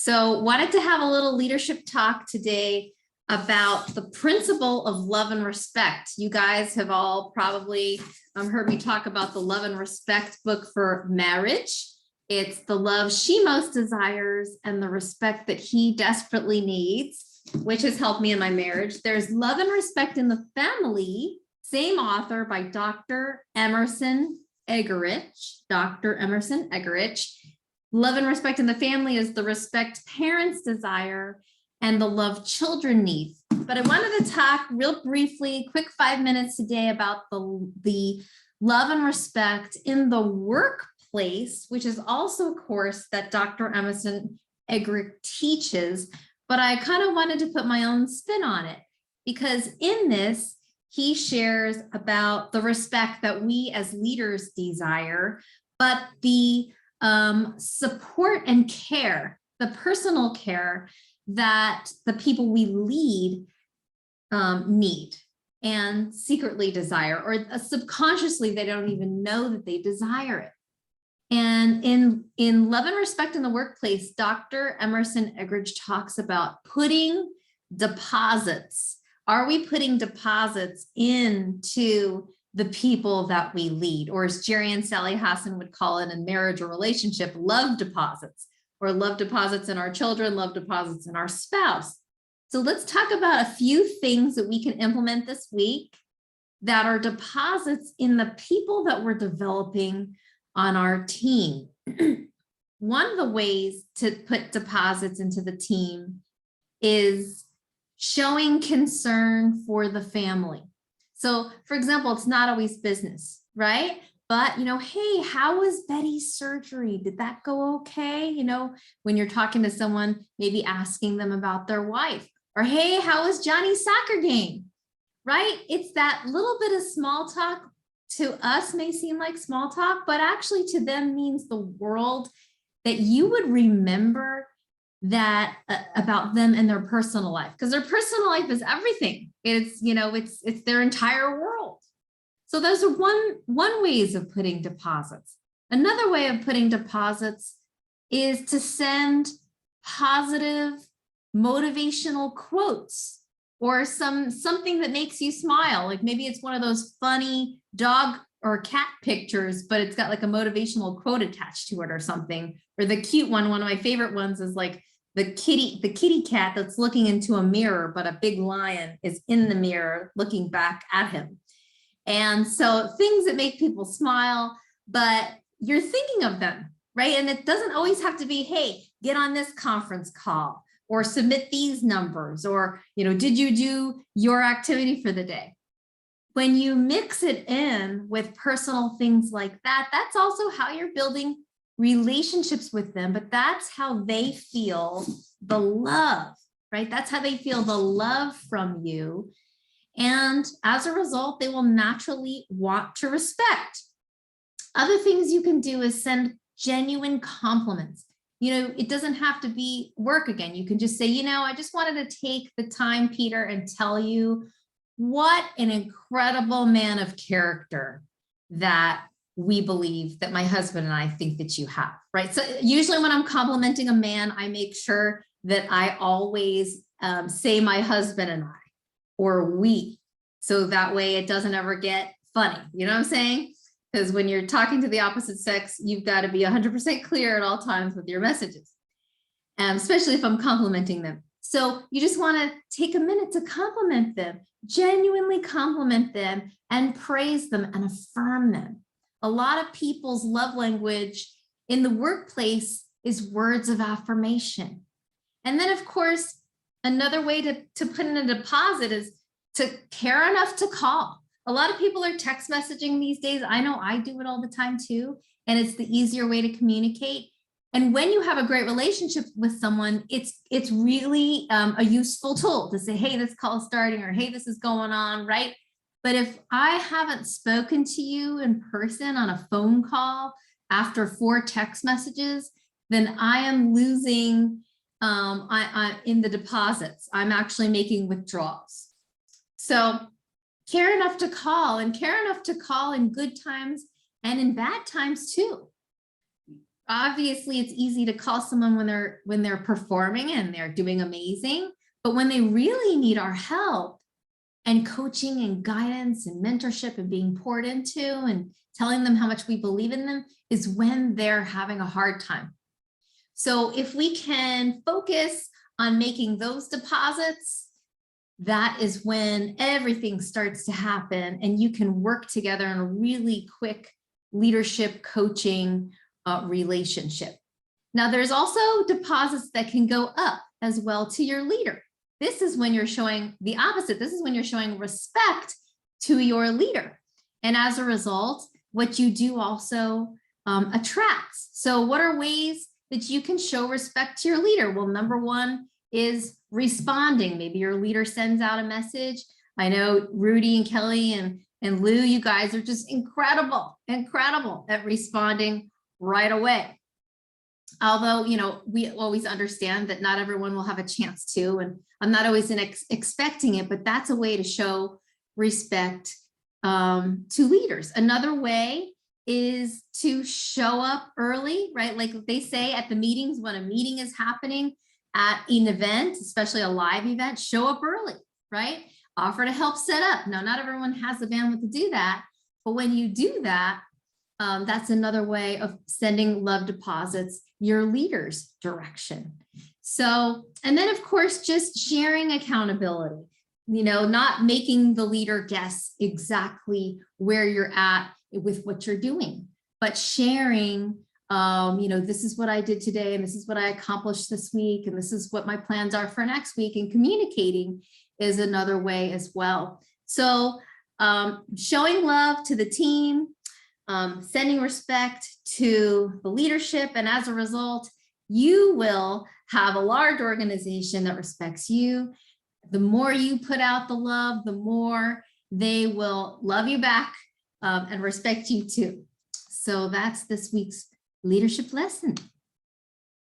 So wanted to have a little leadership talk today about the principle of love and respect. You guys have all probably heard me talk about the Love and Respect book for marriage. It's the love she most desires and the respect that he desperately needs, which has helped me in my marriage. There's Love and Respect in the Family, same author by Dr. Emerson Eggerichs. Dr. Emerson Eggerichs. Love and Respect in the Family is the respect parents desire and the love children need. But I wanted to talk real briefly, quick 5 minutes today about the love and respect in the workplace, which is also a course that Dr. Emerson Eggerichs teaches, but I kind of wanted to put my own spin on it because in this, he shares about the respect that we as leaders desire, but the support and care, the personal care that the people we lead need and secretly desire, or subconsciously they don't even know that they desire it. And in Love and Respect in the Workplace, Dr. Emerson Eggerichs talks about putting deposits. Are we putting deposits into the people that we lead, or as Jerry and Sally Hassan would call it in marriage or relationship, love deposits, or love deposits in our children, love deposits in our spouse. So let's talk about a few things that we can implement this week that are deposits in the people that we're developing on our team. One of the ways to put deposits into the team is showing concern for the family. So for example, it's not always business, right? But, hey, how was Betty's surgery? Did that go okay? When you're talking to someone, maybe asking them about their wife, or hey, how was Johnny's soccer game, right? It's that little bit of small talk to us may seem like small talk, but actually to them means the world, that you would remember that about them and their personal life, because their personal life is everything. It's, it's their entire world. So those are one ways of putting deposits. Another way of putting deposits is to send positive motivational quotes or something that makes you smile. Like maybe it's one of those funny dog or cat pictures, but it's got like a motivational quote attached to it or something. Or the cute one of my favorite ones is like the kitty cat that's looking into a mirror, but a big lion is in the mirror looking back at him. And so things that make people smile, but you're thinking of them, right? And it doesn't always have to be, hey, get on this conference call or submit these numbers, or, did you do your activity for the day? When you mix it in with personal things like that, that's also how you're building relationships with them, but that's how they feel the love, right? That's how they feel the love from you. And as a result, they will naturally want to respect. Other things you can do is send genuine compliments. It doesn't have to be work again. You can just say, I just wanted to take the time, Peter, and tell you what an incredible man of character that we believe that my husband and I think that you have, right? So usually when I'm complimenting a man, I make sure that I always say my husband and I, or we, so that way it doesn't ever get funny. You know what I'm saying? Because when you're talking to the opposite sex, you've got to be 100% clear at all times with your messages, especially if I'm complimenting them. So you just want to take a minute to compliment them, genuinely compliment them, and praise them and affirm them. A lot of people's love language in the workplace is words of affirmation. And then, of course, another way to put in a deposit is to care enough to call. A lot of people are text messaging these days. I know I do it all the time too. And it's the easier way to communicate. And when you have a great relationship with someone, it's really a useful tool to say, hey, this call is starting, or hey, this is going on, right? But if I haven't spoken to you in person on a phone call after 4 text messages, then I am losing in the deposits. I'm actually making withdrawals. So care enough to call, and care enough to call in good times and in bad times too. obviously it's easy to call someone when they're performing and they're doing amazing, but when they really need our help and coaching and guidance and mentorship and being poured into and telling them how much we believe in them is when they're having a hard time. So if we can focus on making those deposits, that is when everything starts to happen and you can work together in a really quick leadership coaching relationship. Now, there's also deposits that can go up as well to your leader. This is when you're showing the opposite. This is when you're showing respect to your leader. And as a result, what you do also attracts. So what are ways that you can show respect to your leader? Well, number one is responding. Maybe your leader sends out a message. I know Rudy and Kelly and Lou, you guys are just incredible at responding right away. Although, you know, we always understand that not everyone will have a chance to, and I'm not always expecting it, but that's a way to show respect to leaders. Another way is to show up early, right? Like they say at the meetings, when a meeting is happening at an event, especially a live event, show up early, right? Offer to help set up. Now, not everyone has the bandwidth to do that, but when you do that, that's another way of sending love deposits your leader's direction. So, and then of course, just sharing accountability, you know, not making the leader guess exactly where you're at with what you're doing, but sharing, you know, this is what I did today, and this is what I accomplished this week, and this is what my plans are for next week, and communicating is another way as well. So showing love to the team, sending respect to the leadership, and as a result, you will have a large organization that respects you. The more you put out the love, the more they will love you back and respect you too. So that's this week's leadership lesson.